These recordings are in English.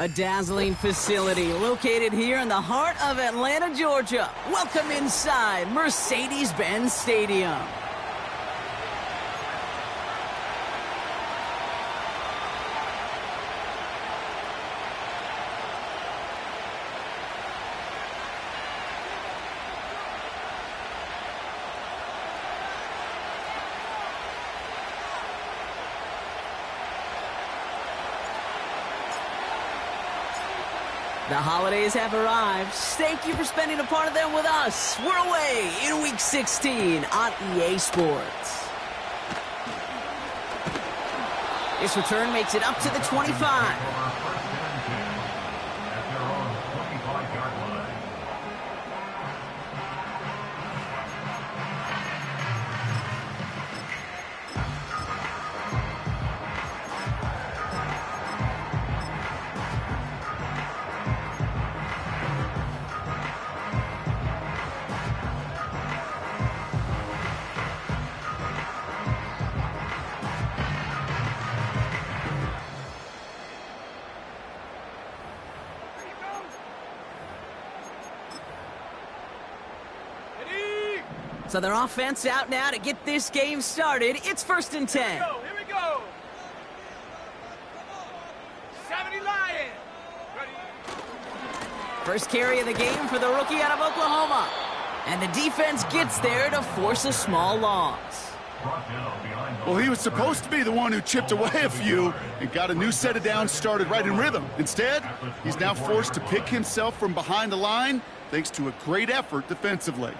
A dazzling facility located here in the heart of Atlanta, Georgia. Welcome inside Mercedes-Benz Stadium. The holidays have arrived. Thank you for spending a part of them with us. We're away in Week 16 on EA Sports. This return makes it up to the 25. So their offense out now to get this game started. It's 1st and 10. Here we go. 70 Lions. Ready. First carry of the game for the rookie out of Oklahoma. And the defense gets there to force a small loss. Well, he was supposed to be the one who chipped away a few and got a new set of downs started right in rhythm. Instead, he's now forced to pick himself from behind the line thanks to a great effort defensively.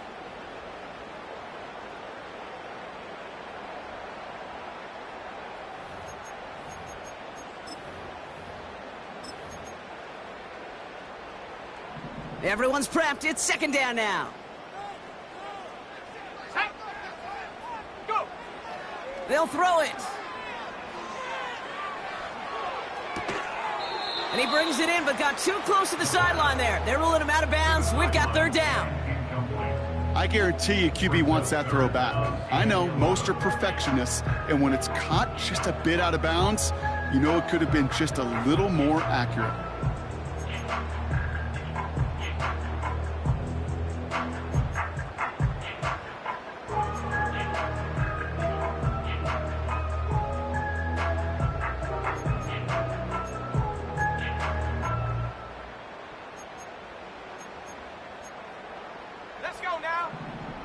Everyone's prepped. It's 2nd down now. Go. They'll throw it. And he brings it in, but got too close to the sideline there. They're ruling him out of bounds. We've got 3rd down. I guarantee you QB wants that throw back. I know most are perfectionists, and when it's caught just a bit out of bounds, you know it could have been just a little more accurate.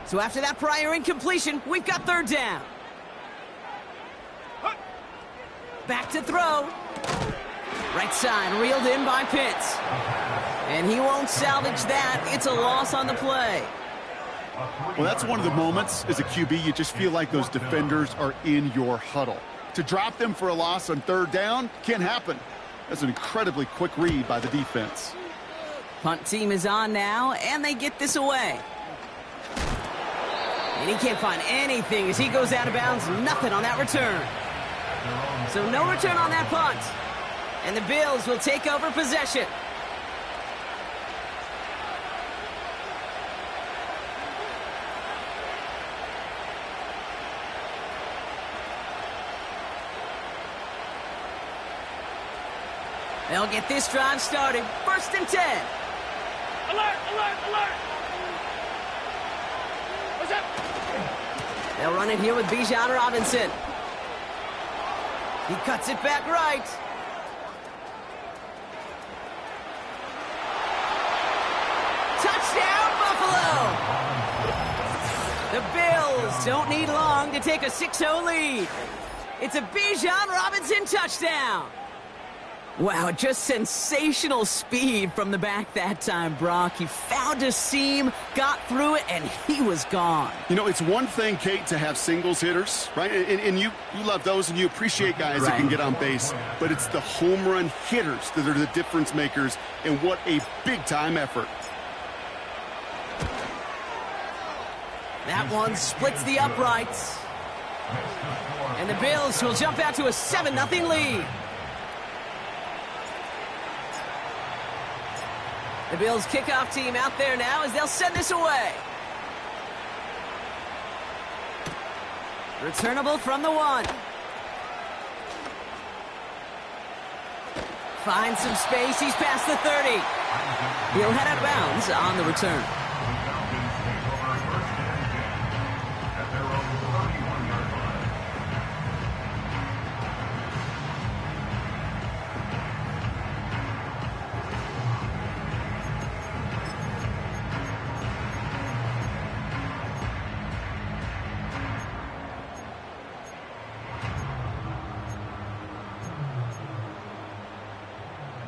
So after that prior incompletion, we've got 3rd down. Back to throw. Right side, reeled in by Pitts. And he won't salvage that. It's a loss on the play. Well, that's one of the moments as a QB you just feel like those defenders are in your huddle. To drop them for a loss on 3rd down can't happen. That's an incredibly quick read by the defense. Punt team is on now, and they get this away. And he can't find anything as he goes out of bounds. Nothing on that return. So no return on that punt. And the Bills will take over possession. They'll get this drive started. 1st and 10. Alert, alert, alert. What's up? They'll run it here with Bijan Robinson. He cuts it back right. Touchdown, Buffalo! The Bills don't need long to take a 6-0 lead. It's a Bijan Robinson touchdown. Wow, just sensational speed from the back that time, Brock. He found a seam, got through it, and he was gone. You know, it's one thing, Kate, to have singles hitters, right? And you love those, and you appreciate guys that can get on base. But it's the home run hitters that are the difference makers, and what a big-time effort. That one splits the uprights. And the Bills will jump out to a 7-0 lead. The Bills kickoff team out there now as they'll send this away. Returnable from the 1. Finds some space. He's past the 30. He'll head out of bounds on the return.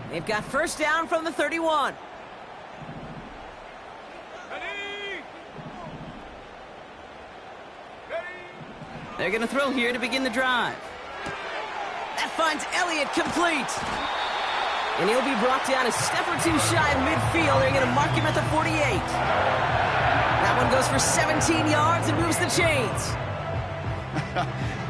They've got first down from the 31. Ready? Ready? They're going to throw here to begin the drive. That finds Elliott complete. And he'll be brought down a step or two shy of midfield. They're going to mark him at the 48. That one goes for 17 yards and moves the chains.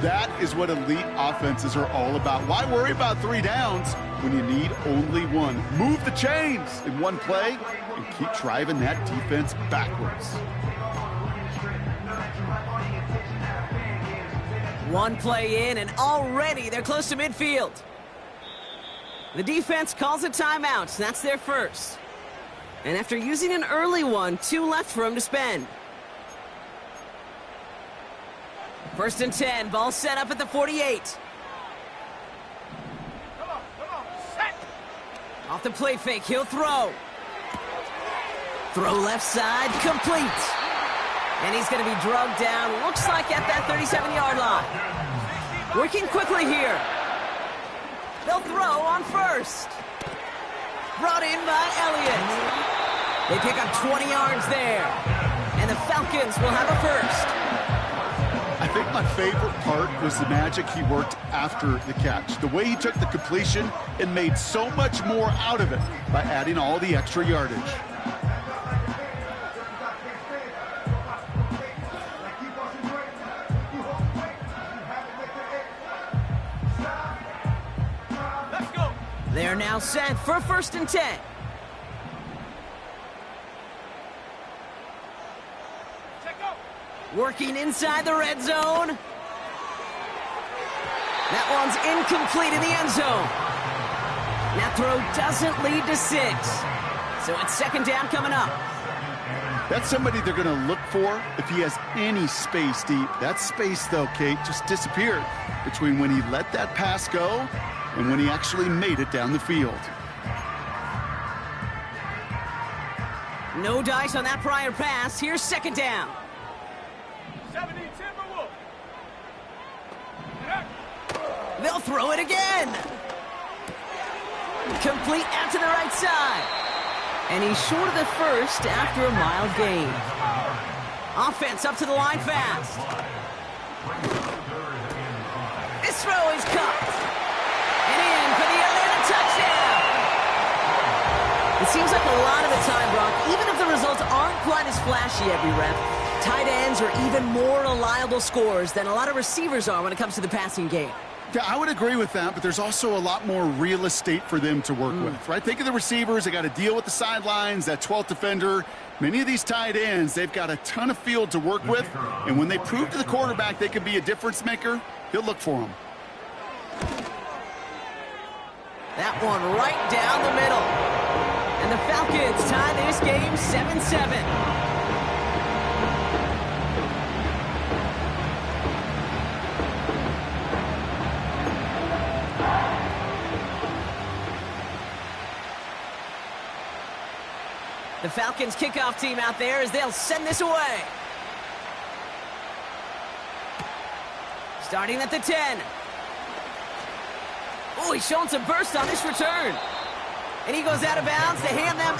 That is what elite offenses are all about. Why worry about 3 downs when you need only one? Move the chains in one play and keep driving that defense backwards. One play in, and already they're close to midfield. The defense calls a timeout. That's their first. And after using an early one, 2 left for him to spend. First and 10, ball set up at the 48. Come on, set! Off the play fake, he'll throw. Throw left side, complete. And he's going to be drugged down, looks like at that 37-yard line. Working quickly here. They'll throw on first. Brought in by Elliott. They pick up 20 yards there. And the Falcons will have a first. I think my favorite part was the magic he worked after the catch. The way he took the completion and made so much more out of it by adding all the extra yardage. Let's go! They're now set for first and 10. Check go! Working inside the red zone. That one's incomplete in the end zone. That throw doesn't lead to 6. So it's second down coming up. That's somebody they're going to look for if he has any space deep. That space, though, Kate, just disappeared between when he let that pass go and when he actually made it down the field. No dice on that prior pass. Here's second down. 70 Timberwolves! They'll throw it again. Complete out to the right side. And he's short of the first after a mild gain. Offense up to the line fast. This throw is caught. And in for the Atlanta touchdown. It seems like a lot of the time, Brock, even if the results aren't quite as flashy every rep, tight ends are even more reliable scorers than a lot of receivers are when it comes to the passing game. Yeah, I would agree with that, but there's also a lot more real estate for them to work with, right? Think of the receivers. They got to deal with the sidelines, that 12th defender. Many of these tight ends, they've got a ton of field to work with, and when they prove to the quarterback they can be a difference maker, he'll look for them. That one right down the middle. And the Falcons tie this game 7-7. The Falcons kickoff team out there as they'll send this away. Starting at the 10. Oh, he's showing some burst on this return. And he goes out of bounds to hand them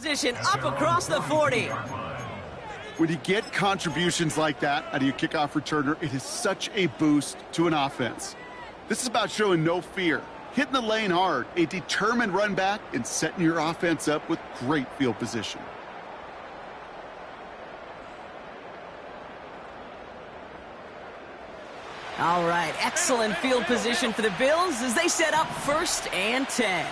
position up across the 40. When you get contributions like that out of your kickoff returner, it is such a boost to an offense. This is about showing no fear, hitting the lane hard, a determined run back, and setting your offense up with great field position. All right, excellent field position for the Bills as they set up 1st and 10.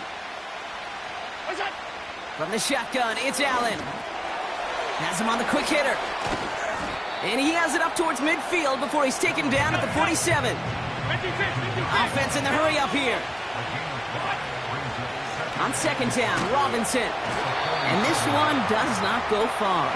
From the shotgun, it's Allen. Has him on the quick hitter. And he has it up towards midfield before he's taken down at the 47. Offense in the hurry up here. On 2nd down, Robinson. And this one does not go far.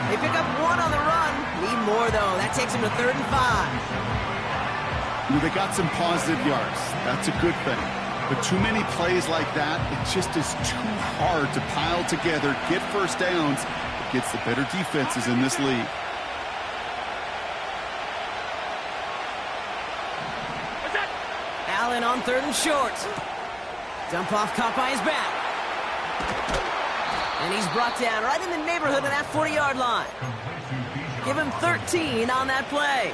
They pick up 1 on the run. Need more, though. That takes him to 3rd and 5. They got some positive yards. That's a good thing. But too many plays like that, it just is too hard to pile together, get first downs against the better defenses in this league. Allen on 3rd and short. Dump off caught by his back. And he's brought down right in the neighborhood of that 40-yard line. Give him 13 on that play.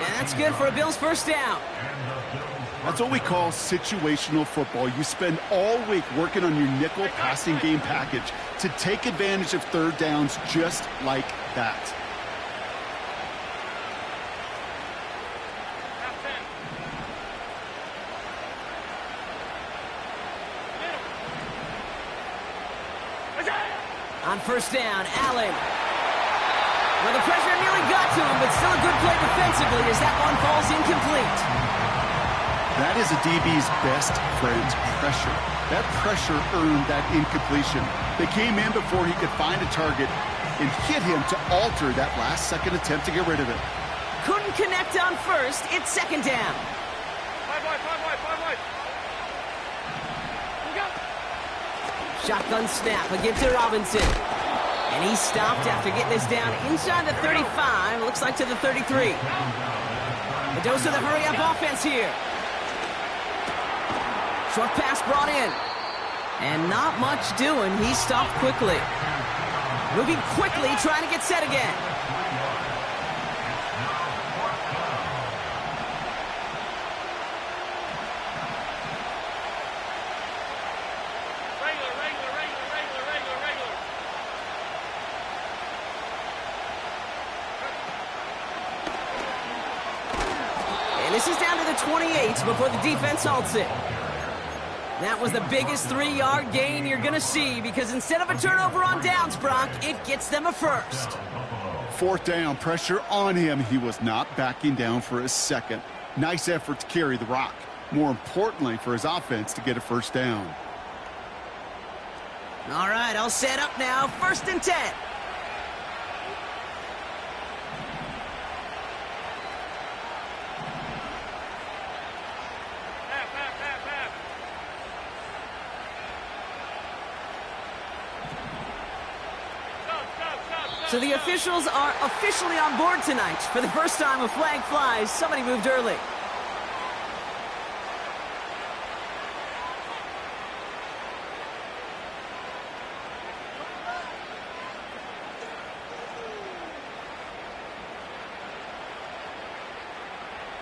And that's good for a Bills first down. That's what we call situational football. You spend all week working on your nickel passing game package to take advantage of 3rd downs just like that. On 1st down, Allen. Well, the pressure nearly got to him, but still a good play defensively as that one falls incomplete. That is a DB's best friend, pressure. That pressure earned that incompletion. They came in before he could find a target and hit him to alter that last-second attempt to get rid of it. Couldn't connect on 1st. It's 2nd down. 5 wide. Shotgun snap again to Robinson. And he stopped after getting this down inside the 35. Looks like to the 33. A dose of the hurry-up offense here. Short pass brought in. And not much doing. He stopped quickly. Moving quickly, trying to get set again. This is down to the 28 before the defense halts it. That was the biggest 3-yard gain you're going to see because instead of a turnover on downs, Brock, it gets them a first. 4th down, pressure on him. He was not backing down for a second. Nice effort to carry the rock. More importantly, for his offense to get a first down. All right, all set up now. 1st and 10. So the officials are officially on board tonight. For the first time a flag flies, somebody moved early.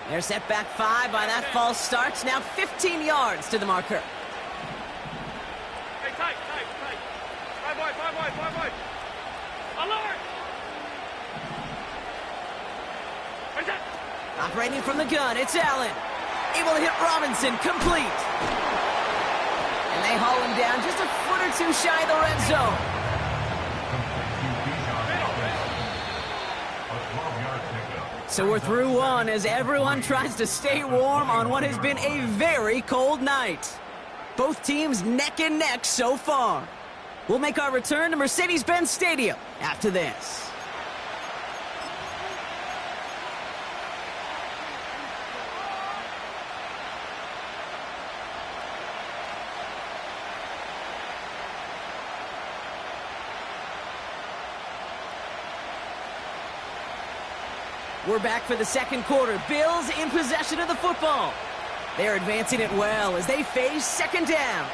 They're set back 5 by that false start. Now 15 yards to the marker. Hey, tight. 5 wide. Alert! Operating from the gun, it's Allen. Able to hit Robinson, complete. And they haul him down just a foot or two shy of the red zone. So we're through one as everyone tries to stay warm on what has been a very cold night. Both teams neck and neck so far. We'll make our return to Mercedes-Benz Stadium after this. We're back for the 2nd quarter. Bills in possession of the football. They're advancing it well as they face 2nd down.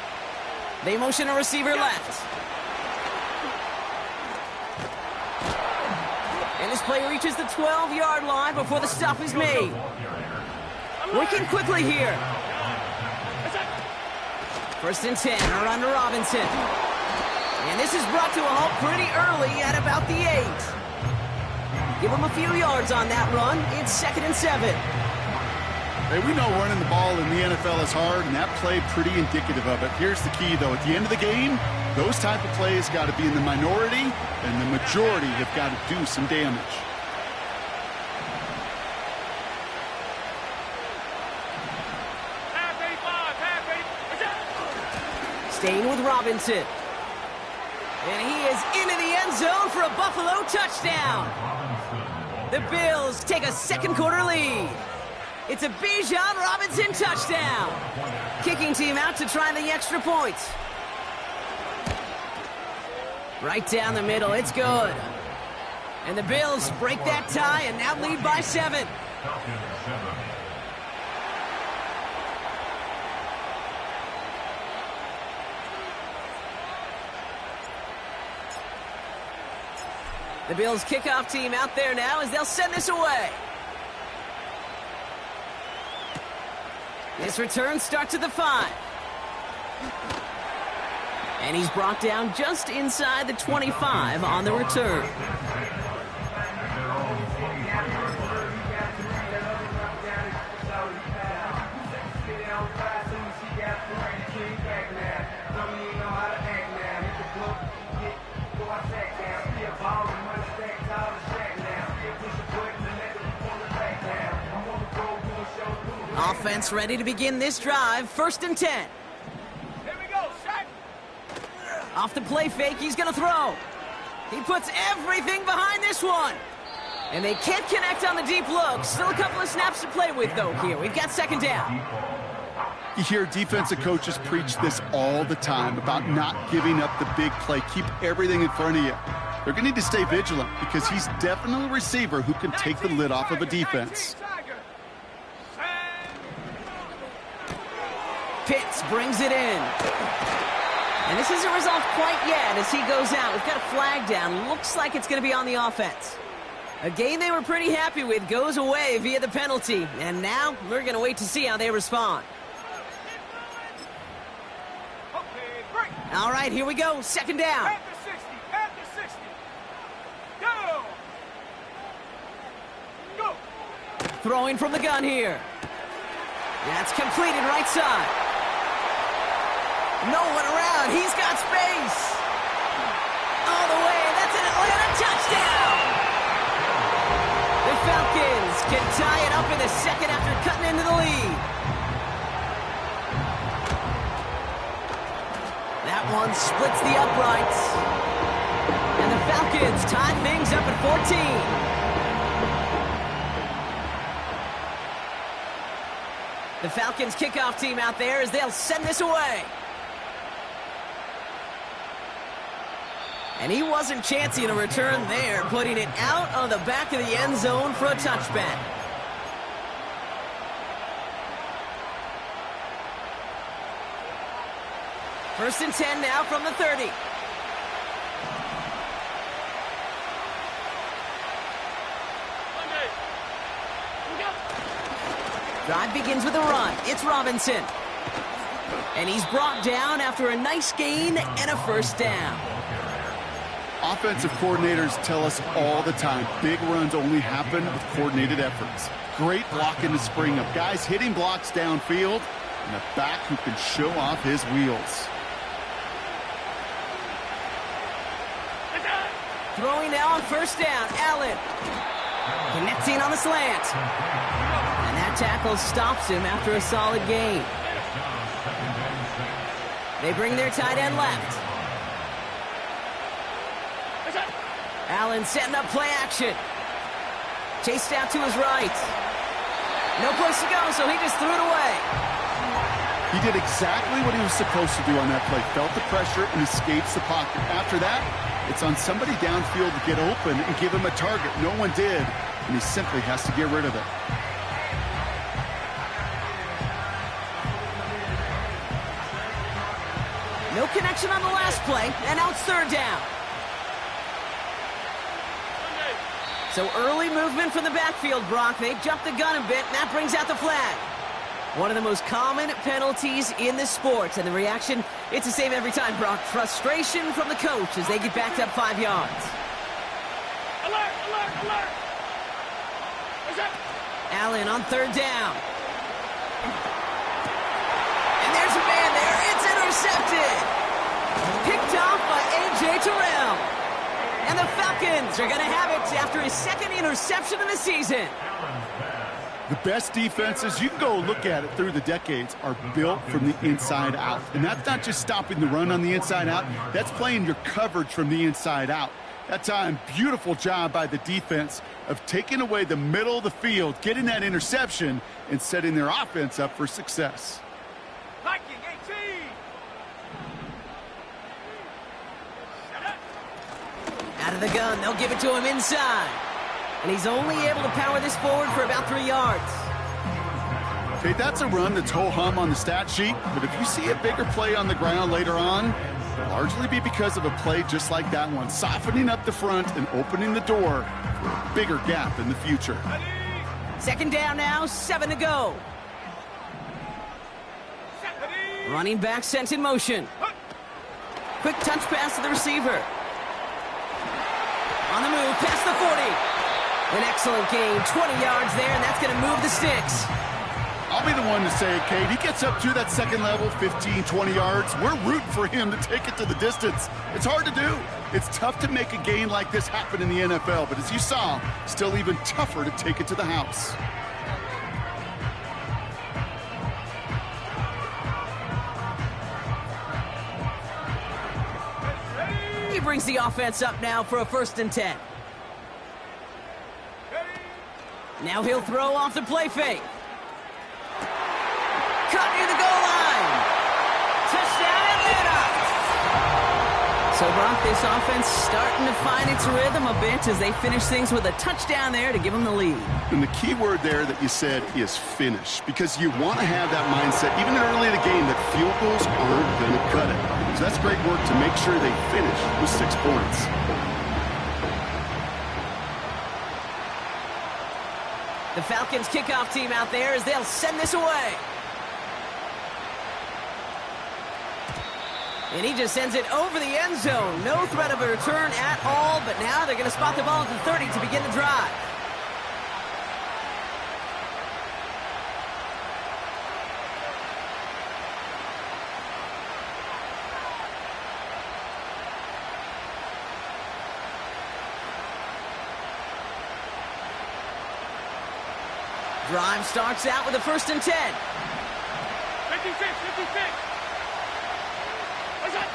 They motion a receiver left. And this play reaches the 12-yard line before the stop is made. Working quickly here. 1st and 10, a run to Robinson. And this is brought to a halt pretty early at about the 8. Give him a few yards on that run. It's 2nd and 7. Hey, we know running the ball in the NFL is hard, and that play pretty indicative of it. Here's the key, though. At the end of the game, those type of plays got to be in the minority, and the majority have got to do some damage. Staying with Robinson. And he is into the end zone for a Buffalo touchdown. The Bills take a second quarter lead. It's a Bijan Robinson touchdown. Kicking team out to try the extra points. Right down the middle, it's good. And the Bills break that tie and now lead by 7. The Bills kickoff team out there now as they'll send this away. This return starts at the 5. And he's brought down just inside the 25 on the return. Offense ready to begin this drive. 1st and 10. Here we go, Shaq. Off the play fake, he's going to throw. He puts everything behind this one. And they can't connect on the deep look. Still a couple of snaps to play with, though, here. We've got 2nd down. You hear defensive coaches preach this all the time about not giving up the big play. Keep everything in front of you. They're going to need to stay vigilant because he's definitely a receiver who can take the lid off of a defense. Pitts brings it in. And this isn't resolved quite yet as he goes out. We've got a flag down. Looks like it's going to be on the offense. A game they were pretty happy with goes away via the penalty. And now we're going to wait to see how they respond. All right, here we go. 2nd down. At the 60. Go. Go. Throwing from the gun here. That's completed right side. No one around. He's got space. All the way. That's an Atlanta touchdown. The Falcons can tie it up in the 2nd after cutting into the lead. That one splits the uprights. And the Falcons tie things up at 14. The Falcons kickoff team out there as they'll send this away. And he wasn't chancing a return there, putting it out on the back of the end zone for a touchback. First and 10 now from the 30. Drive begins with a run. It's Robinson. And he's brought down after a nice gain and a 1st down. Offensive coordinators tell us all the time, big runs only happen with coordinated efforts. Great blocking to spring up. Guys hitting blocks downfield, and a back who can show off his wheels. Throwing now on 1st down. Allen. Connecting on the slant. And that tackle stops him after a solid gain. They bring their tight end left. Allen setting up play action. Chased out to his right. No place to go, so he just threw it away. He did exactly what he was supposed to do on that play. Felt the pressure and escapes the pocket. After that, it's on somebody downfield to get open and give him a target. No one did, and he simply has to get rid of it. No connection on the last play, and now it's 3rd down. So early movement from the backfield, Brock. They jumped the gun a bit, and that brings out the flag. One of the most common penalties in the sport, and the reaction, it's the same every time, Brock. Frustration from the coach as they get backed up 5 yards. Alert, alert, alert! Allen on third down. And there's a man there. It's intercepted. Picked off by A.J. Terrell. And the Falcons are going to have it after his second interception of the season. The best defenses, you can go look at it through the decades, are built from the inside out. And that's not just stopping the run on the inside out. That's playing your coverage from the inside out. That time, beautiful job by the defense of taking away the middle of the field, getting that interception, and setting their offense up for success. Viking 18! Out of the gun, they'll give it to him inside. And he's only able to power this forward for about 3 yards. Okay, that's a run that's ho-hum on the stat sheet, but if you see a bigger play on the ground later on, it'll largely be because of a play just like that one, softening up the front and opening the door for a bigger gap in the future. Second down now, 7 to go. Running back sent in motion. Quick touch pass to the receiver. On the move, past the 40. An excellent gain, 20 yards there, and that's going to move the sticks. I'll be the one to say it, Kate. He gets up to that second level, 15, 20 yards. We're rooting for him to take it to the distance. It's hard to do. It's tough to make a gain like this happen in the NFL, but as you saw, still even tougher to take it to the house. He brings the offense up now for a 1st and 10. Now he'll throw off the play fake. Cut near the goal line. Touchdown, Atlanta. So, Brock, this offense starting to find its rhythm a bit as they finish things with a touchdown there to give them the lead. And the key word there that you said is finish, because you want to have that mindset, even early in the game, that field goals aren't going to cut it. So that's great work to make sure they finish with 6 points. The Falcons kickoff team out there as they'll send this away. And he just sends it over the end zone. No threat of a return at all, but now they're going to spot the ball at the 30 to begin the drive. Drive starts out with a 1st and 10. 56, 56. What's that?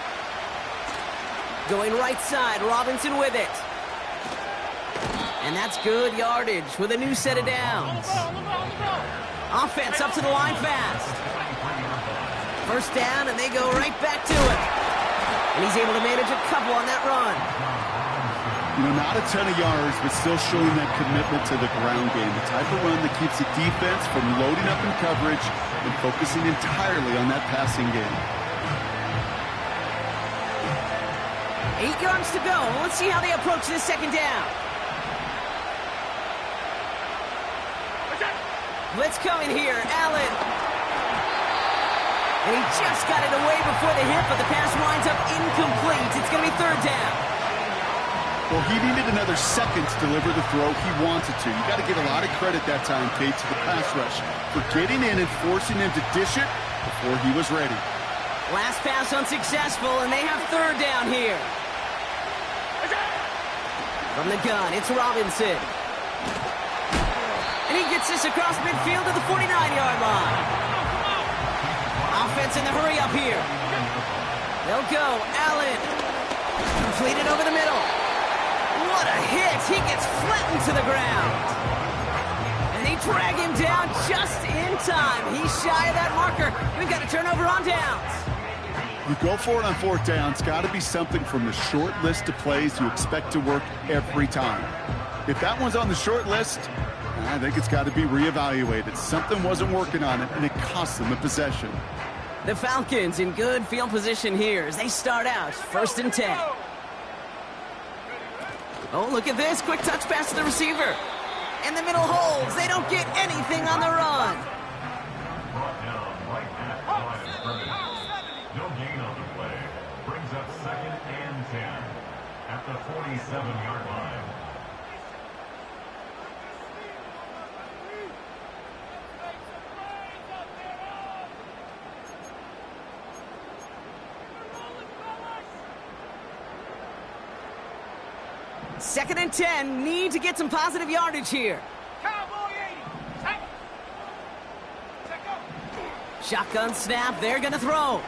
Going right side, Robinson with it. And that's good yardage with a new set of downs. Offense up to the line fast. 1st down, and they go right back to it. And he's able to manage a couple on that run. You know, not a ton of yards, but still showing that commitment to the ground game. The type of run that keeps the defense from loading up in coverage and focusing entirely on that passing game. 8 yards to go. Let's see how they approach this 2nd down. Blitz coming here. Allen. And he just got it away before the hit, but the pass winds up incomplete. It's going to be 3rd down. Well, he needed another second to deliver the throw he wanted to. You got to give a lot of credit that time, Kate, to the pass rush for getting in and forcing him to dish it before he was ready. Last pass unsuccessful, and they have 3rd down here. From the gun, it's Robinson. And he gets this across midfield to the 49-yard line. Offense in the hurry up here. They'll go. Allen. Completed over the middle. What a hit. He gets flattened to the ground. And they drag him down just in time. He's shy of that marker. We've got a turnover on downs. You go for it on 4th down. It's got to be something from the short list of plays you expect to work every time. If that one's on the short list, I think it's got to be reevaluated. Something wasn't working on it, and it cost them the possession. The Falcons in good field position here as they start out 1st and 10. Oh, look at this. Quick touch pass to the receiver. And the middle holds. They don't get anything on the run. Brought down right at the line of scrimmage. No gain on the play. Brings up 2nd and 10 at the 47-yard line. Second and 10. Need to get some positive yardage here. Cowboy 80. Take. Check up. Shotgun snap. They're going to throw.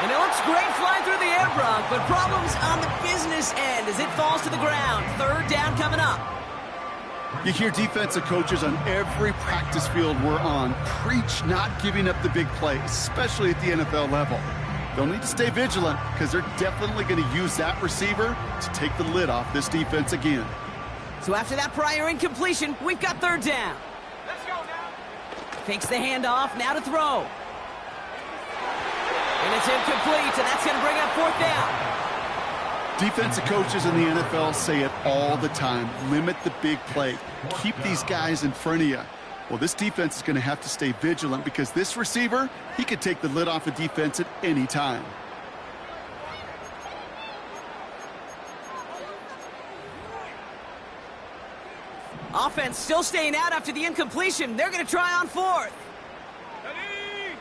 And it looks great flying through the air, Brock, but problems on the business end as it falls to the ground. Third down coming up. You hear defensive coaches on every practice field we're on preach not giving up the big play, especially at the NFL level. They'll need to stay vigilant because they're definitely going to use that receiver to take the lid off this defense again. So after that prior incompletion, we've got third down. Let's go now. Takes the handoff, now to throw. And it's incomplete, and that's going to bring up fourth down. Defensive coaches in the NFL say it all the time. Limit the big play. Keep these guys in front of you. Well, this defense is going to have to stay vigilant because this receiver, he could take the lid off a defense at any time. Offense still staying out after the incompletion. They're going to try on fourth. Ready.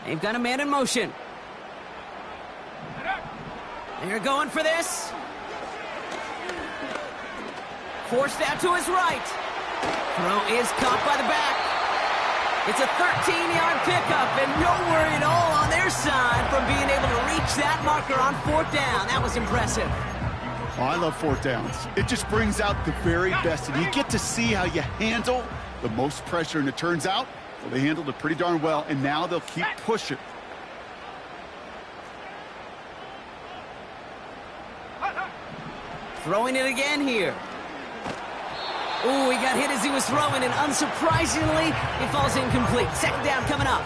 They've got a man in motion. They're going for this. Forced out to his right. Throw is caught by the back. It's a 13-yard pickup, and no worry at all on their side from being able to reach that marker on fourth down. That was impressive. Oh, I love fourth downs. It just brings out the very best, and you get to see how you handle the most pressure, and it turns out, well, they handled it pretty darn well, and now they'll keep pushing. Throwing it again here. Ooh, he got hit as he was throwing, and unsurprisingly, it falls incomplete. Second down coming up.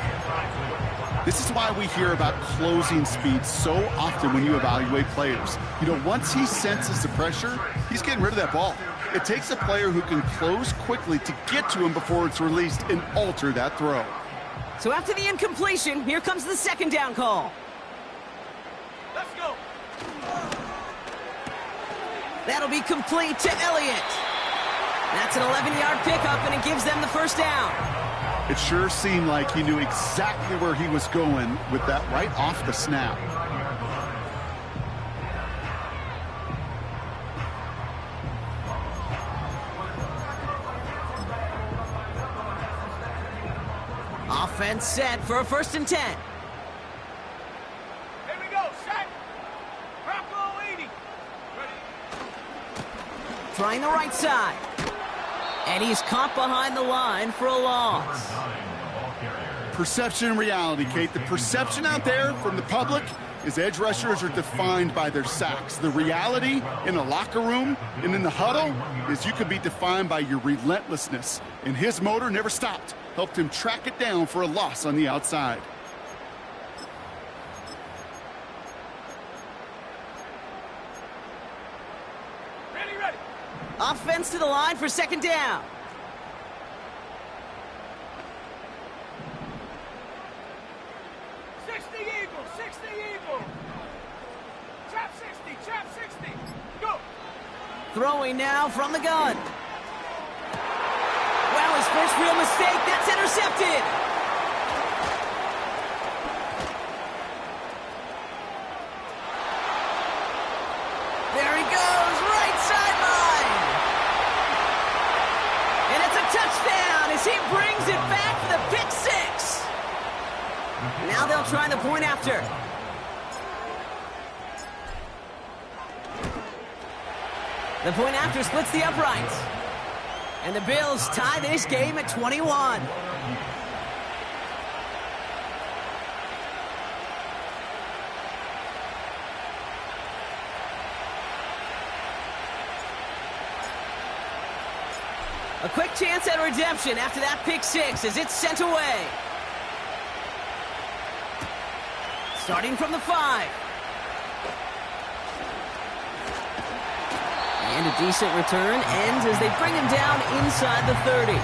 This is why we hear about closing speed so often when you evaluate players. You know, once he senses the pressure, he's getting rid of that ball. It takes a player who can close quickly to get to him before it's released and alter that throw. So after the incompletion, here comes the second down call. Let's go. That'll be complete to Elliott. That's an 11-yard pickup, and it gives them the first down. It sure seemed like he knew exactly where he was going with that right off the snap. Offense set for a 1st and 10. Here we go. Set. Bronco 80. Ready. Trying the right side. And he's caught behind the line for a loss. Perception and reality, Kate. The perception out there from the public is edge rushers are defined by their sacks. The reality in the locker room and in the huddle is you can be defined by your relentlessness. And his motor never stopped. Helped him track it down for a loss on the outside. Ready. Offense to the line for second down. Trap 60. Go. Throwing now from the gun. Wow, his first real mistake. That's intercepted. There he goes, right sideline. And it's a touchdown as he brings it back for the pick six. Now they'll try the point after. The point after splits the uprights. And the Bills tie this game at 21. A quick chance at redemption after that pick six as it's sent away. Starting from the 5. And a decent return ends as they bring him down inside the 30.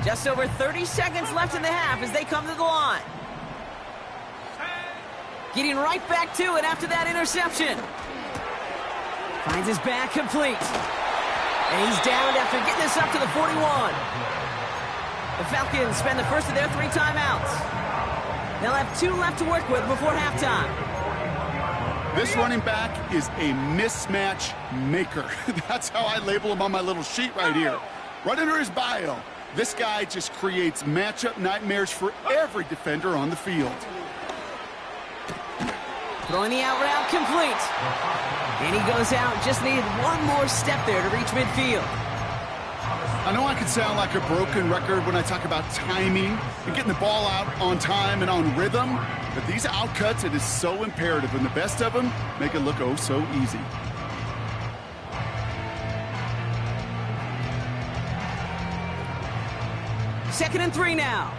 Just over 30 seconds left in the half as they come to the line. Getting right back to it after that interception. Finds his back complete. And he's down after getting this up to the 41. The Falcons spend the first of their 3 timeouts. They'll have 2 left to work with before halftime. This running back is a mismatch maker. That's how I label him on my little sheet right here. Right under his bio. This guy just creates matchup nightmares for every defender on the field. Throwing the out route complete. And he goes out, just needed one more step there to reach midfield. I know I can sound like a broken record when I talk about timing and getting the ball out on time and on rhythm, but these outcuts, it is so imperative, and the best of them make it look oh so easy. Second and 3 now.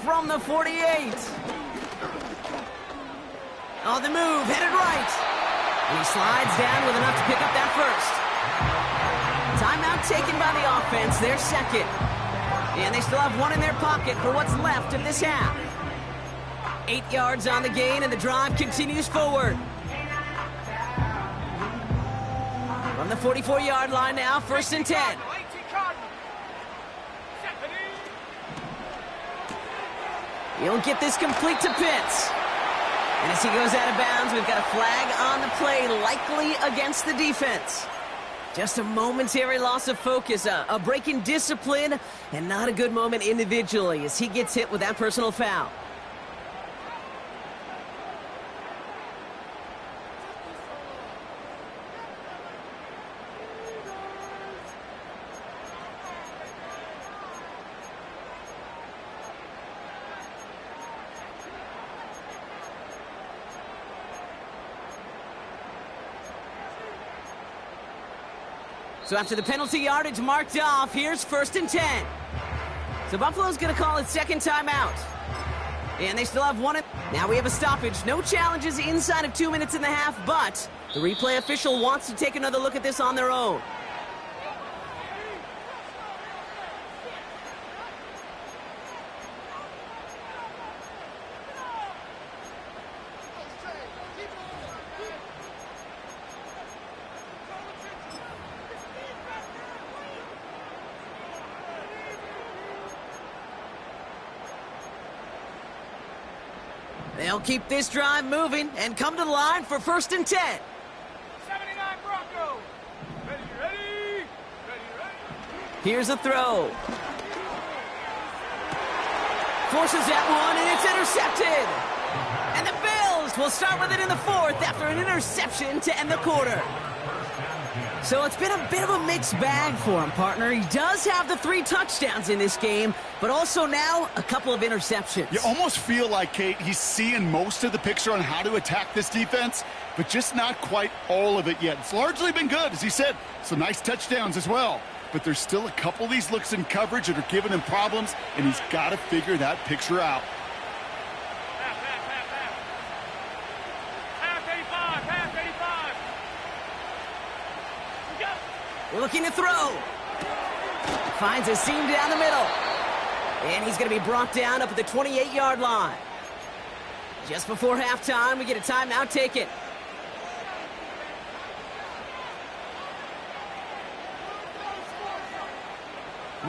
From the 48. On the move, headed right. And he slides down with enough to pick up that first. Timeout taken by the offense, their second. And they still have 1 in their pocket for what's left of this half. 8 yards on the gain, and the drive continues forward. From the 44-yard line now, first and 10. He'll get this complete to Pitts. And as he goes out of bounds, we've got a flag on the play, likely against the defense. Just a momentary loss of focus, a break in discipline, and not a good moment individually as he gets hit with that personal foul. So after the penalty yardage marked off, here's first and 10. So Buffalo's going to call it second timeout. And they still have 1. Now we have a stoppage. No challenges inside of 2 minutes and a half, but the replay official wants to take another look at this on their own. They'll keep this drive moving and come to the line for first and 10. 79 Bronco. Ready. Here's a throw. Forces that one, and it's intercepted. And the Bills will start with it in the 4th after an interception to end the quarter. So it's been a bit of a mixed bag for him, partner. He does have the 3 touchdowns in this game, but also now a couple of interceptions. You almost feel like, Kate, he's seeing most of the picture on how to attack this defense, but just not quite all of it yet. It's largely been good, as he said. Some nice touchdowns as well. But there's still a couple of these looks in coverage that are giving him problems, and he's got to figure that picture out. Looking to throw. Finds a seam down the middle. And he's going to be brought down up at the 28-yard line. Just before halftime, we get a timeout taken.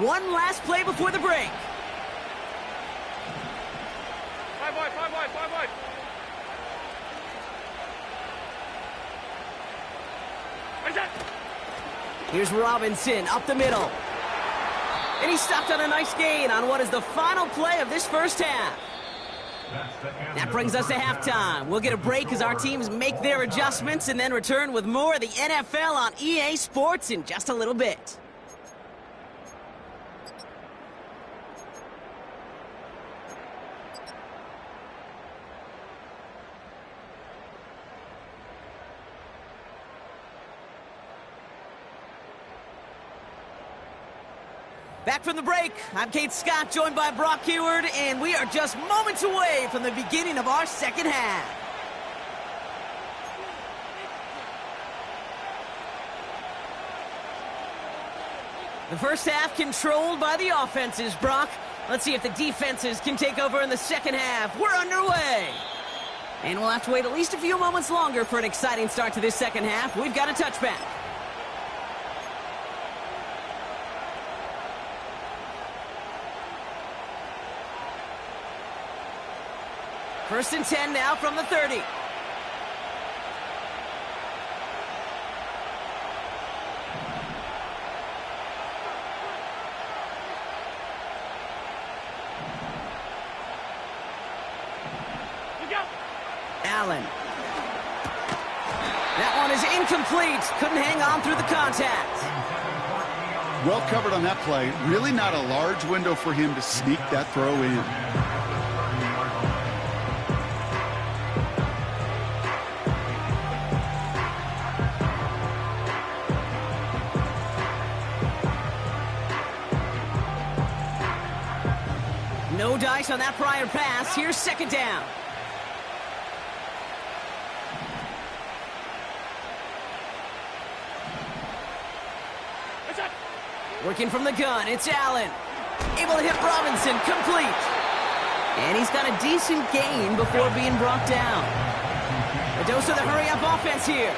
One last play before the break. 5 wide. Here's Robinson up the middle. And he stopped on a nice gain on what is the final play of this first half. That brings us to halftime. We'll get a break as our teams make their adjustments and then return with more of the NFL on EA Sports in just a little bit. Back from the break, I'm Kate Scott, joined by Brock Heward, and we are just moments away from the beginning of our second half. The first half controlled by the offenses, Brock. Let's see if the defenses can take over in the second half. We're underway. And we'll have to wait at least a few moments longer for an exciting start to this second half. We've got a touchback. First and 10 now from the 30. Allen. That one is incomplete. Couldn't hang on through the contact. Well covered on that play. Really not a large window for him to sneak that throw in. No dice on that prior pass. Here's second down. Working from the gun, it's Allen. Able to hit Robinson, complete. And he's got a decent gain before being brought down. A dose of the hurry-up offense here.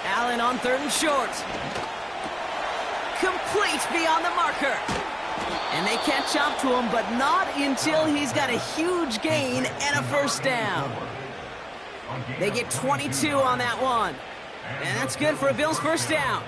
Allen on third and short. Complete beyond the marker. And they catch up to him, but not until he's got a huge gain and a first down. They get 22 on that one. And that's good for a Bills first down.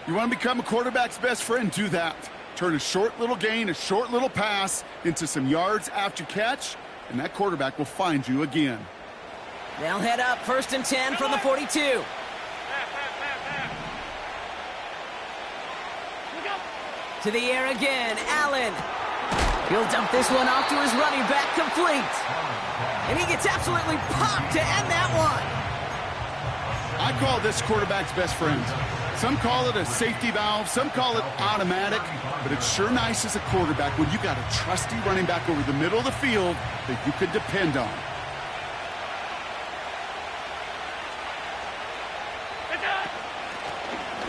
You want to become a quarterback's best friend? Do that. Turn a short little gain, a short little pass into some yards after catch, and that quarterback will find you again. They'll head up first and 10 from the 42. To the air again, Allen. He'll dump this one off to his running back, complete. And he gets absolutely popped to end that one. I call this quarterback's best friend. Some call it a safety valve, some call it automatic, but it's sure nice as a quarterback when you got a trusty running back over the middle of the field that you can depend on.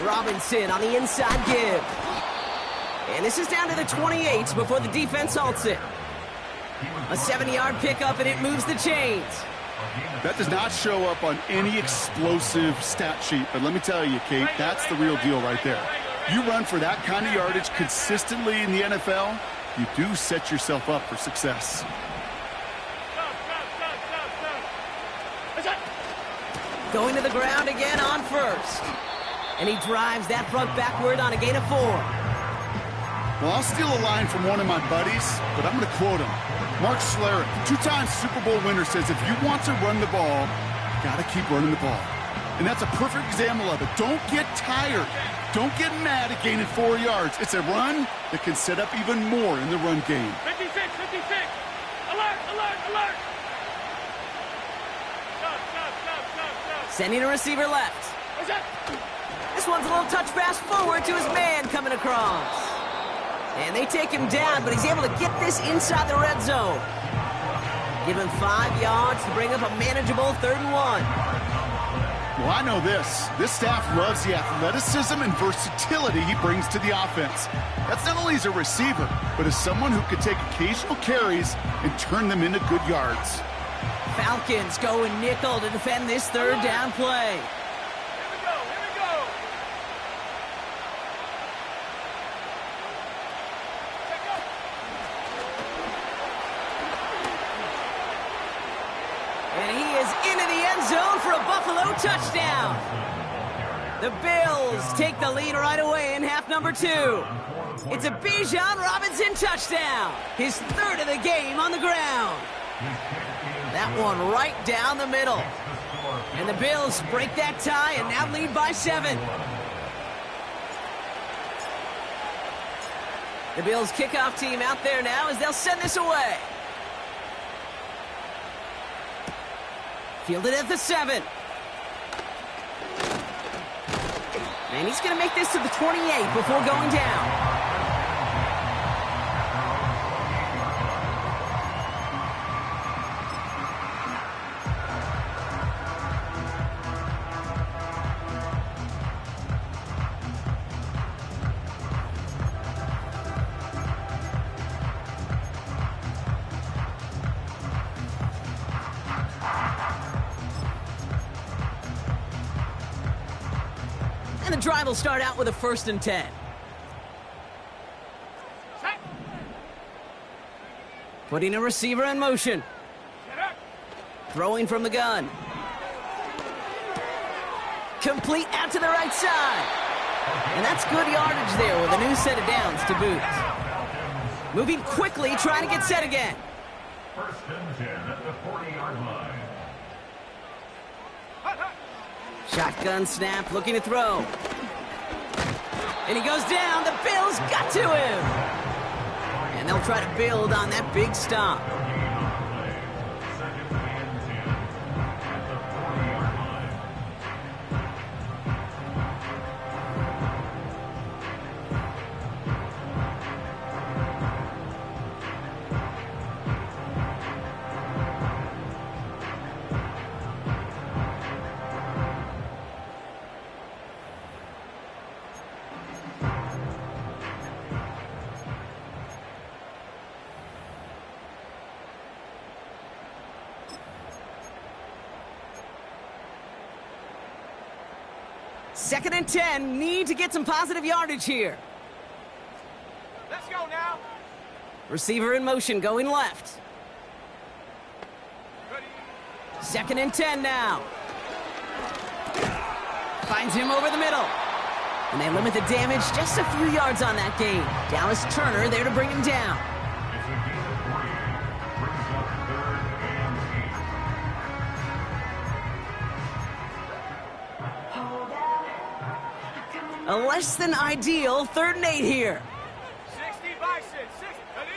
Robinson on the inside give. And this is down to the 28 before the defense halts it. A 70-yard pickup, and it moves the chains. That does not show up on any explosive stat sheet, but let me tell you, Kate, that's the real deal right there. You run for that kind of yardage consistently in the NFL, you do set yourself up for success. Going to the ground again on first. And he drives that front backward on a gain of 4. Well, I'll steal a line from one of my buddies, but I'm going to quote him. Mark Schlereth, two-time Super Bowl winner, says if you want to run the ball, you got to keep running the ball. And that's a perfect example of it. Don't get tired. Don't get mad at gaining 4 yards. It's a run that can set up even more in the run game. 56, 56. Alert, alert, alert. Stop. Sending a receiver left. What's that? This one's a little touch pass forward to his man coming across. And they take him down, but he's able to get this inside the red zone. Give him 5 yards to bring up a manageable 3rd and 1. Well, I know this. This staff loves the athleticism and versatility he brings to the offense. That's not only as a receiver, but as someone who can take occasional carries and turn them into good yards. Falcons go in nickel to defend this 3rd down play. Zone for a Buffalo touchdown. The Bills take the lead right away in half number 2. It's a Bijan Robinson touchdown. His 3rd of the game on the ground. That one right down the middle. And the Bills break that tie and now lead by 7. The Bills kickoff team out there now as they'll send this away. Fielded at the 7. And he's going to make this to the 28 before going down. And the drive will start out with a 1st and 10. Set. Putting a receiver in motion. Set up. Throwing from the gun. Complete out to the right side. And that's good yardage there with a new set of downs to boot. Moving quickly, trying to get set again. 1st and 10 at the 40-yard line. Shotgun snap, looking to throw. And he goes down. The Bills got to him. And they'll try to build on that big stop. Second and 10, need to get some positive yardage here. Let's go now. Receiver in motion, going left. Ready. 2nd and 10 now. Finds him over the middle. And they limit the damage just a few yards on that gain. Dallas Turner there to bring him down. It's a gain of 3. Brings up 3rd and 8. A less than ideal 3rd and 8 here. 60 by 6. 6. Ready.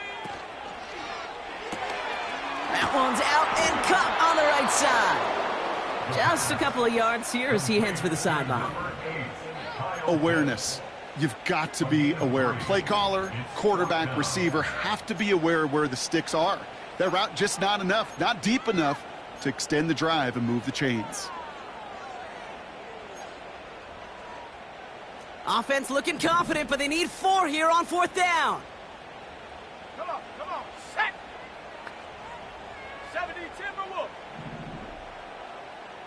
That one's out and cut on the right side. Just a couple of yards here as he heads for the sideline. Awareness. You've got to be aware. Play caller, quarterback, receiver have to be aware where the sticks are. That route just not enough, not deep enough to extend the drive and move the chains. Offense looking confident, but they need 4 here on 4th down. Come on. Set. 70 Timberwolf.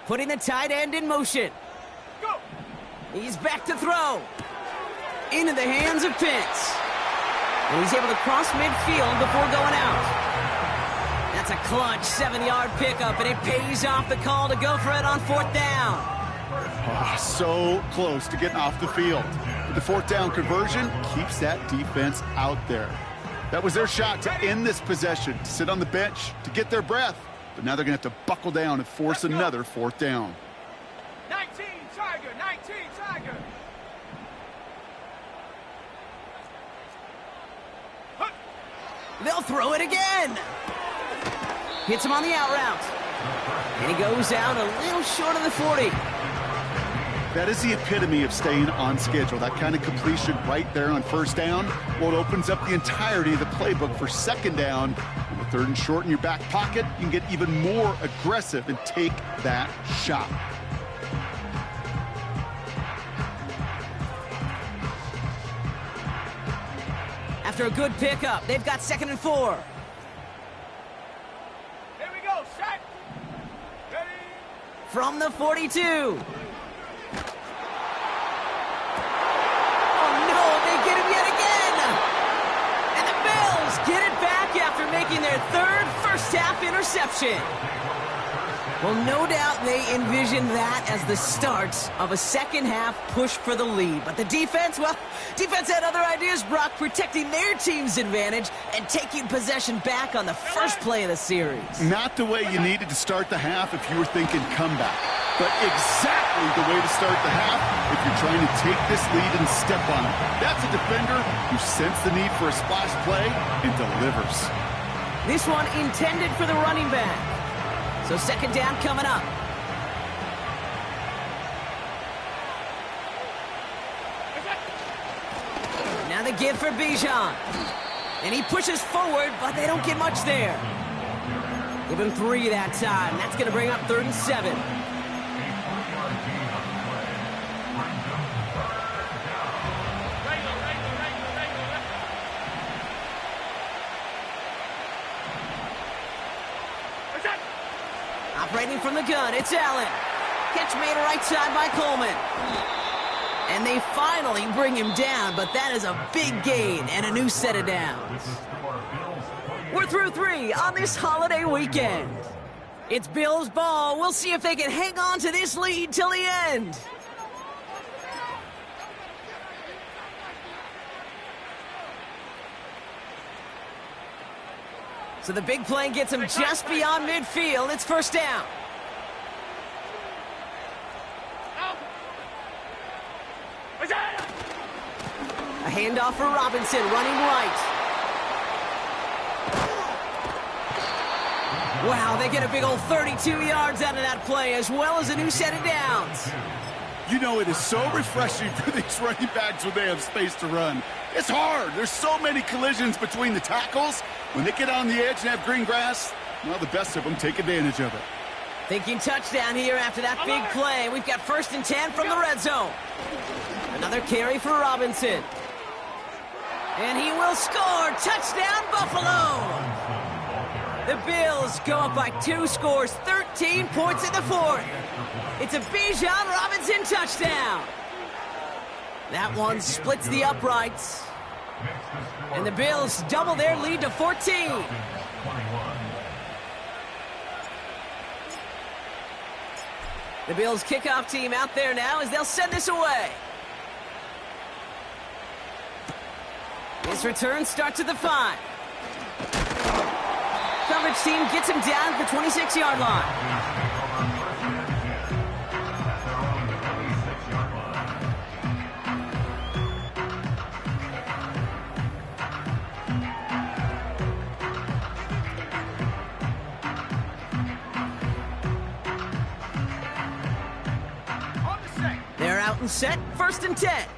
Putting the tight end in motion. Go. He's back to throw. Into the hands of Pitts. And he's able to cross midfield before going out. That's a clutch 7-yard pickup, and it pays off the call to go for it on 4th down. Oh, so close to getting off the field. But the 4th down conversion keeps that defense out there. That was their shot to end this possession, to sit on the bench, to get their breath. But now they're going to have to buckle down and force another 4th down. 19 Tiger. 19 Tiger. They'll throw it again. Hits him on the out route. And he goes out a little short of the 40. That is the epitome of staying on schedule. That kind of completion right there on 1st down. Well, it opens up the entirety of the playbook for 2nd down. With 3rd and short in your back pocket, you can get even more aggressive and take that shot. After a good pickup, they've got 2nd and 4. Here we go. Set. Ready. From the 42. Get it back after making their 3rd first-half interception. Well, no doubt they envisioned that as the start of a second-half push for the lead. But the defense, well, defense had other ideas, Brock, protecting their team's advantage and taking possession back on the first play of the series. Not the way you needed to start the half if you were thinking comeback. but exactly the way to start the half if you're trying to take this lead and step on it. That's a defender who sensed the need for a splash play and delivers. This one intended for the running back. So second down coming up. Now the give for Bijan. And he pushes forward, but they don't get much there. Give him 3 that time. That's going to bring up 37. Operating from the gun, it's Allen. Catch made right side by Coleman. And they finally bring him down, but that is a big gain and a new set of downs. We're through 3 on this holiday weekend. It's Bills ball. We'll see if they can hang on to this lead till the end. So the big play gets him just beyond midfield. It's first down. A handoff for Robinson, running right. Wow, they get a big old 32 yards out of that play, as well as a new set of downs. You know, it is so refreshing for these running backs when they have space to run. It's hard. There's so many collisions between the tackles. When they get on the edge and have green grass, well, the best of them take advantage of it. Thinking touchdown here after that big play. We've got 1st and 10 from the red zone. Another carry for Robinson. And he will score. Touchdown, Buffalo. The Bills go up by 2 scores, 13 points in the 4th. It's a Bijan Robinson touchdown. That one splits the uprights. And the Bills double their lead to 14. The Bills kickoff team out there now as they'll send this away. His return starts at the 5. Coverage team gets him down at the 26-yard line. They're out and set, 1st and 10.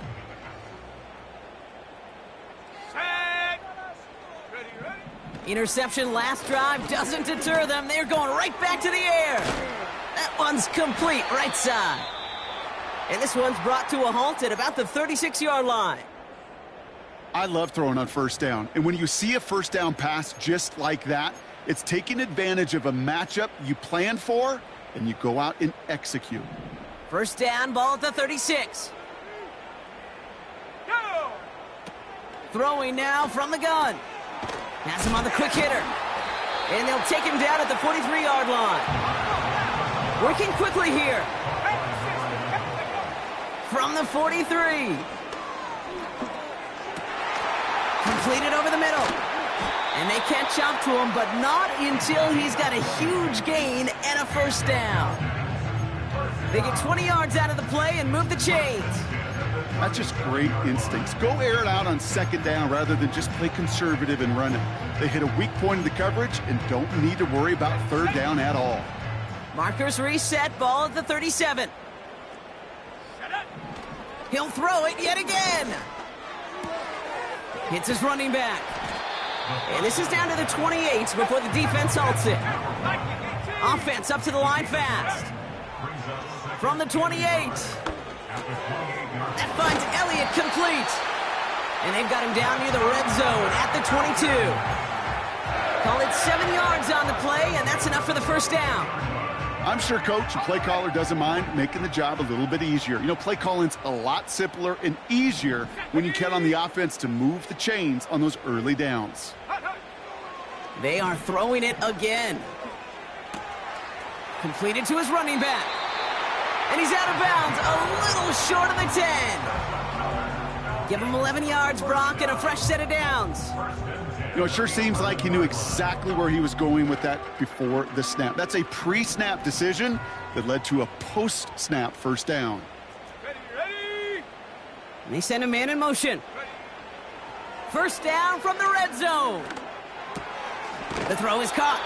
Interception last drive doesn't deter them. They're going right back to the air. That one's complete, right side. And this one's brought to a halt at about the 36-yard line. I love throwing on 1st down. And when you see a 1st down pass just like that, it's taking advantage of a matchup you plan for, and you go out and execute. 1st down, ball at the 36. Go! Throwing now from the gun. Has him on the quick hitter. And they'll take him down at the 43-yard line. Working quickly here. From the 43. Completed over the middle. And they catch up to him, but not until he's got a huge gain and a 1st down. They get 20 yards out of the play and move the chains. That's just great instincts. Go air it out on 2nd down rather than just play conservative and run it. They hit a weak point in the coverage and don't need to worry about 3rd down at all. Markers reset, ball at the 37. He'll throw it yet again. Hits his running back. And this is down to the 28 before the defense halts it. Offense up to the line fast. From the 28. That finds Elliott complete. And they've got him down near the red zone at the 22. Call it 7 yards on the play, and that's enough for the 1st down. I'm sure coach and play caller doesn't mind making the job a little bit easier. You know, play calling's a lot simpler and easier when you count on the offense to move the chains on those early downs. They are throwing it again. Completed to his running back. And he's out of bounds, a little short of the 10. Give him 11 yards, Brock, and a fresh set of downs. You know, it sure seems like he knew exactly where he was going with that before the snap. That's a pre-snap decision that led to a post-snap first down. Ready. They send a man in motion. First down from the red zone. The throw is caught.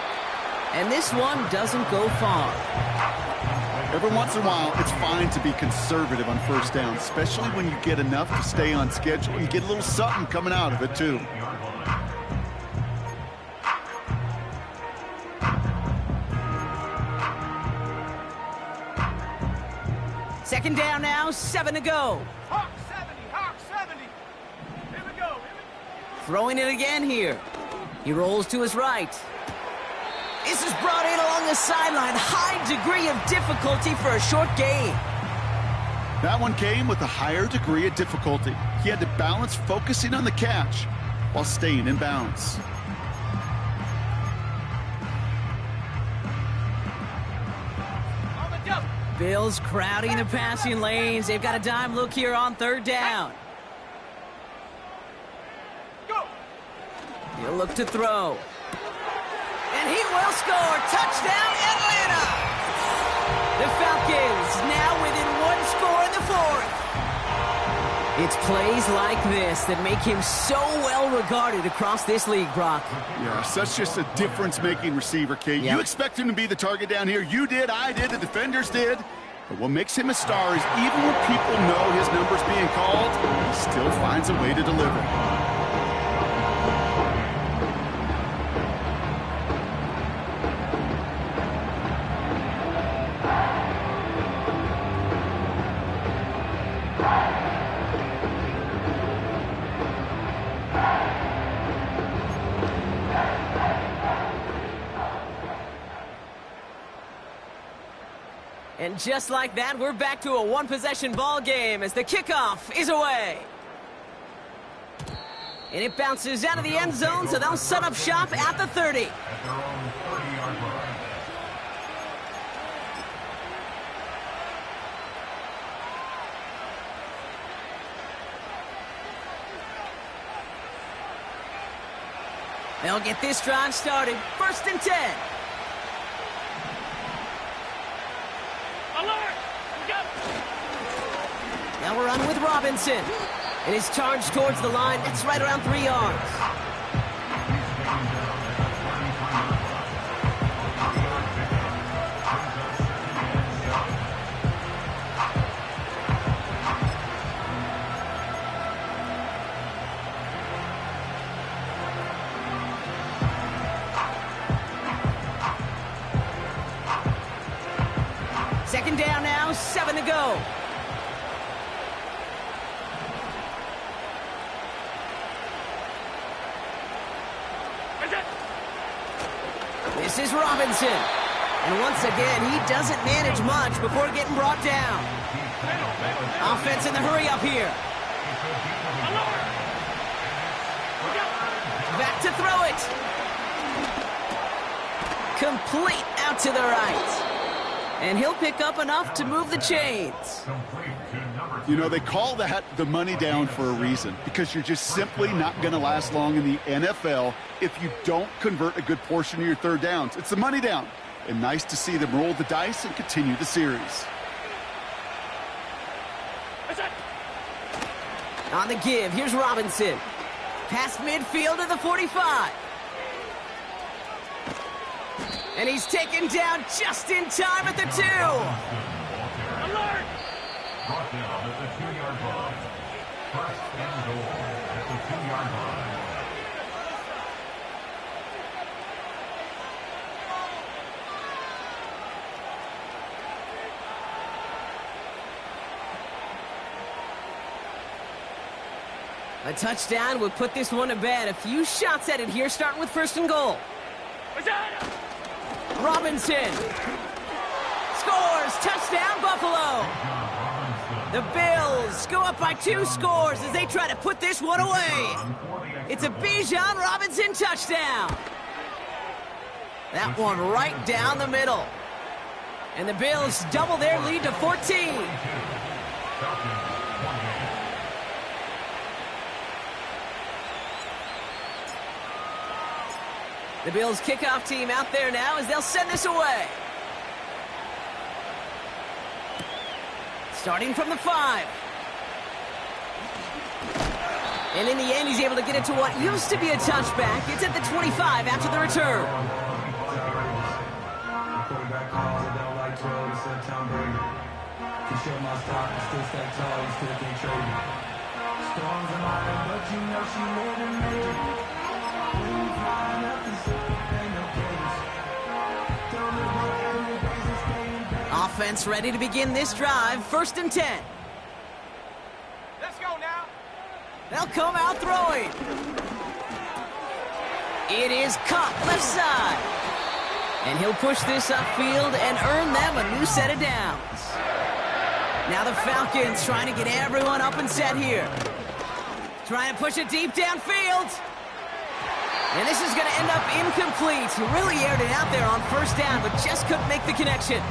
And this one doesn't go far. Every once in a while, it's fine to be conservative on first down, especially when you get enough to stay on schedule. You get a little something coming out of it, too. Second down now, 7 to go. Hawk 70. Here we go. Throwing it again here. He rolls to his right. This is brought in along the sideline. High degree of difficulty for a short gain. That one came with a higher degree of difficulty. He had to balance focusing on the catch while staying in bounds. On the double. Bills crowding the passing lanes. They've got a dime look here on third down. Go. He'll look to throw. And he will score. Touchdown, Atlanta! The Falcons now within one score in the fourth. It's plays like this that make him so well regarded across this league, Brock. Yeah, such just a difference-making receiver, Kate. Yep. You expect him to be the target down here. You did, I did, the defenders did. But what makes him a star is even when people know his number's being called, he still finds a way to deliver. And just like that, we're back to a one-possession ball game as the kickoff is away. And it bounces out of the end zone, so they'll set up shop at the 30. At their own 30-yard line. They'll get this drive started. 1st and 10. Alert. Go. Now we're on with Robinson. And his charge towards the line. It's right around 3 yards. Second down now, 7 to go. This is Robinson. And once again, he doesn't manage much before getting brought down. Offense in the hurry up here. Back to throw it. Complete out to the right. And he'll pick up enough to move the chains. You know, they call that the money down for a reason, because you're just simply not going to last long in the NFL if you don't convert a good portion of your third downs. It's the money down. And nice to see them roll the dice and continue the series. On the give, here's Robinson. Past midfield to the 45. And he's taken down just in time at the 2. Alert. Brought down at the 2-yard line. 1st and goal at the 2-yard line. A touchdown would put this one to bed. A few shots at it here, starting with 1st and goal. Robinson scores. Touchdown, Buffalo. The Bills go up by 2 scores as they try to put this one away. It's a Bijan Robinson touchdown. That one right down the middle. And the Bills double their lead to 14. The Bills' kickoff team out there now as they'll send this away. Starting from the 5. And in the end, he's able to get it to what used to be a touchback. It's at the 25 after the return. Offense ready to begin this drive. 1st and 10. Let's go now. They'll come out throwing. It is caught left side. And he'll push this upfield and earn them a new set of downs. Now the Falcons trying to get everyone up and set here. Trying to push it deep downfield. And this is going to end up incomplete. He really aired it out there on 1st down, but just couldn't make the connection.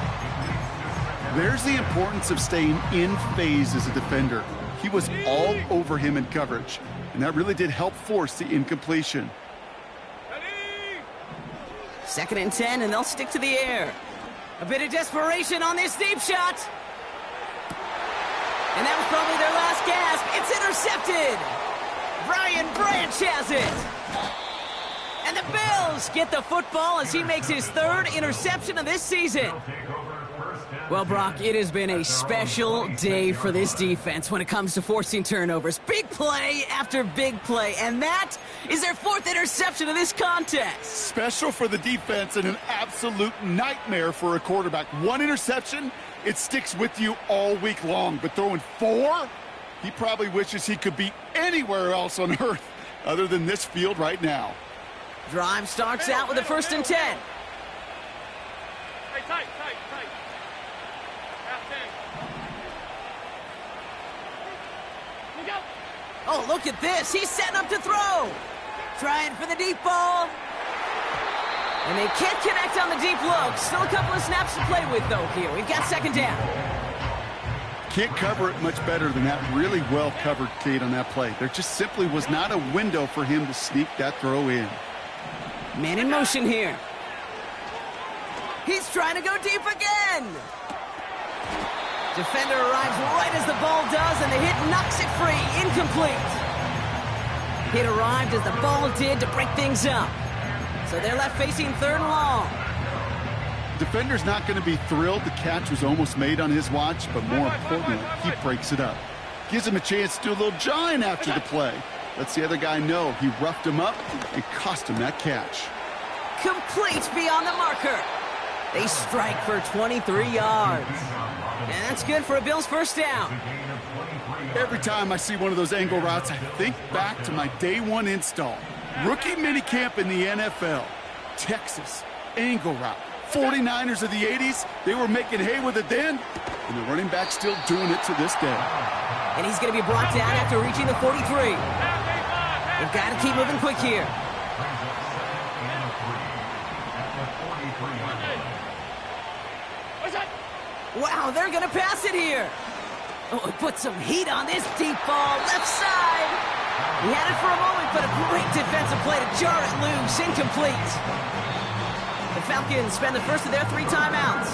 There's the importance of staying in phase as a defender. He was all over him in coverage, and that really did help force the incompletion. Ready? 2nd and 10, and they'll stick to the air. A bit of desperation on this deep shot. And that was probably their last gasp. It's intercepted. Brian Branch has it. And the Bills get the football as he makes his 3rd interception of this season. Well, Brock, it has been a special day for this defense when it comes to forcing turnovers. Big play after big play, and that is their 4th interception of this contest. Special for the defense and an absolute nightmare for a quarterback. 1 interception, it sticks with you all week long, but throwing 4, he probably wishes he could be anywhere else on earth other than this field right now. Drive starts out with a 1st and 10. Hey, tight. Oh, look at this. He's setting up to throw. Trying for the deep ball. And they can't connect on the deep look. Still a couple of snaps to play with, though, here. We've got 2nd down. Can't cover it much better than that. Really well covered, Kate, on that play. There just simply was not a window for him to sneak that throw in. Man in motion here. He's trying to go deep again. Defender arrives right as the ball does, and the hit knocks it free. Incomplete. Hit arrived as the ball did to break things up. So they're left facing 3rd and long. Defender's not going to be thrilled the catch was almost made on his watch, but more importantly, he breaks it up. Gives him a chance to do a little jawing after the play. Lets the other guy know he roughed him up and cost him that catch. Complete beyond the marker. They strike for 23 yards. And that's good for a Bills 1st down. Every time I see one of those angle routes, I think back to my day 1 install. Rookie minicamp in the NFL. Texas, angle route. 49ers of the 80s, they were making hay with it then, and the running back's still doing it to this day. And he's going to be brought down after reaching the 43. They've got to keep moving quick here. Wow, they're going to pass it here. Oh, put some heat on this deep ball. Left side. He had it for a moment, but a great defensive play to jar it loose. Incomplete. The Falcons spend the first of their 3 timeouts.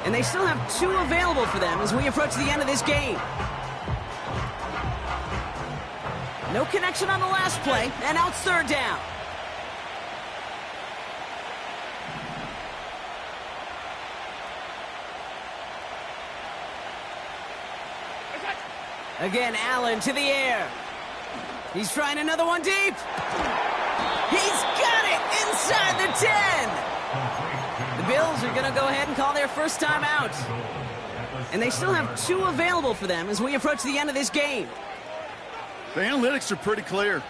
And they still have 2 available for them as we approach the end of this game. No connection on the last play, and now it's 3rd down. Again, Allen to the air. He's trying another one deep. He's got it inside the 10. The Bills are going to go ahead and call their 1st timeout. And they still have 2 available for them as we approach the end of this game. The analytics are pretty clear.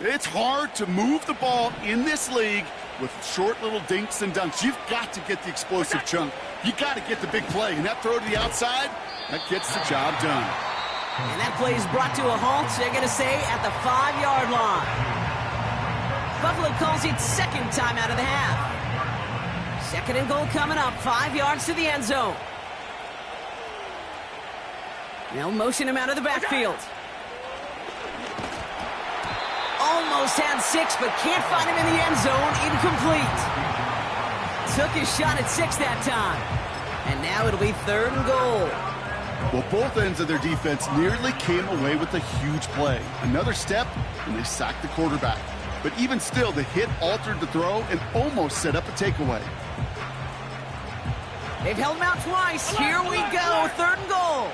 It's hard to move the ball in this league with short little dinks and dunks. You've got to get the explosive chunk. You got to get the big play. And that throw to the outside, that gets the job done. And that play is brought to a halt, they're going to say, at the 5-yard line. Buffalo calls it 2nd time out of the half. 2nd and goal coming up, 5 yards to the end zone. They'll motion him out of the backfield. Almost had 6, but can't find him in the end zone. Incomplete. Took his shot at 6 that time. And now it'll be 3rd and goal. Well, both ends of their defense nearly came away with a huge play. Another step, and they sacked the quarterback. But even still, the hit altered the throw and almost set up a takeaway. They've held him out twice. Here we go, 3rd and goal.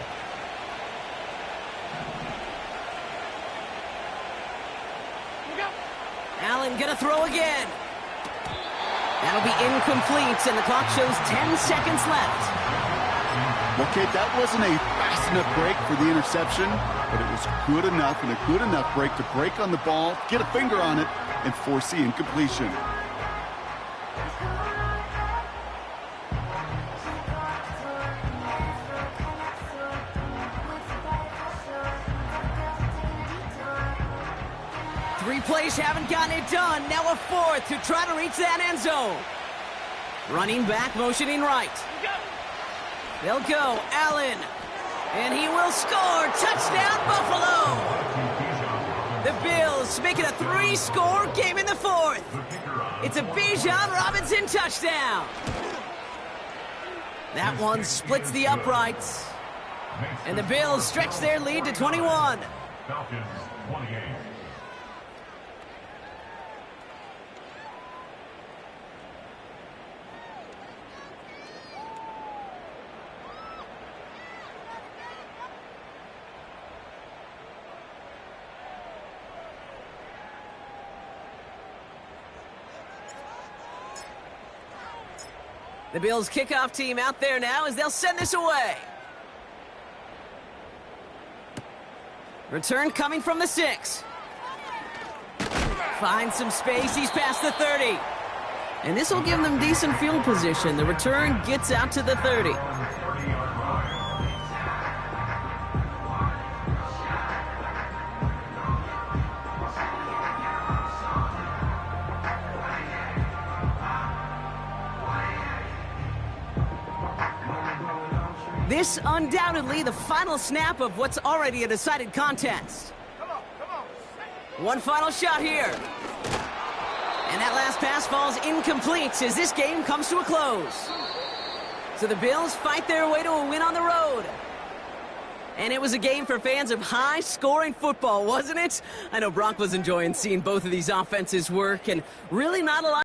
Allen gonna throw again. That'll be incomplete, and the clock shows 10 seconds left. Well, Kate, that wasn't a fast enough break for the interception, but it was good enough and a good enough break to break on the ball, get a finger on it, and force the incompletion. Three plays haven't gotten it done. Now a 4th to try to reach that end zone. Running back, motioning right. They'll go. Allen. And he will score. Touchdown, Buffalo. The Bills make it a 3-score game in the 4th. It's a Bijan Robinson touchdown. That one splits the uprights. And the Bills stretch their lead to 21. Falcons 28. The Bills kickoff team out there now as they'll send this away. Return coming from the 6. Finds some space. He's past the 30. And this will give them decent field position. The return gets out to the 30. This undoubtedly the final snap of what's already a decided contest. Come on. One final shot here. And that last pass falls incomplete as this game comes to a close. So the Bills fight their way to a win on the road. And it was a game for fans of high-scoring football, wasn't it? I know Brock was enjoying seeing both of these offenses work, and really not a lot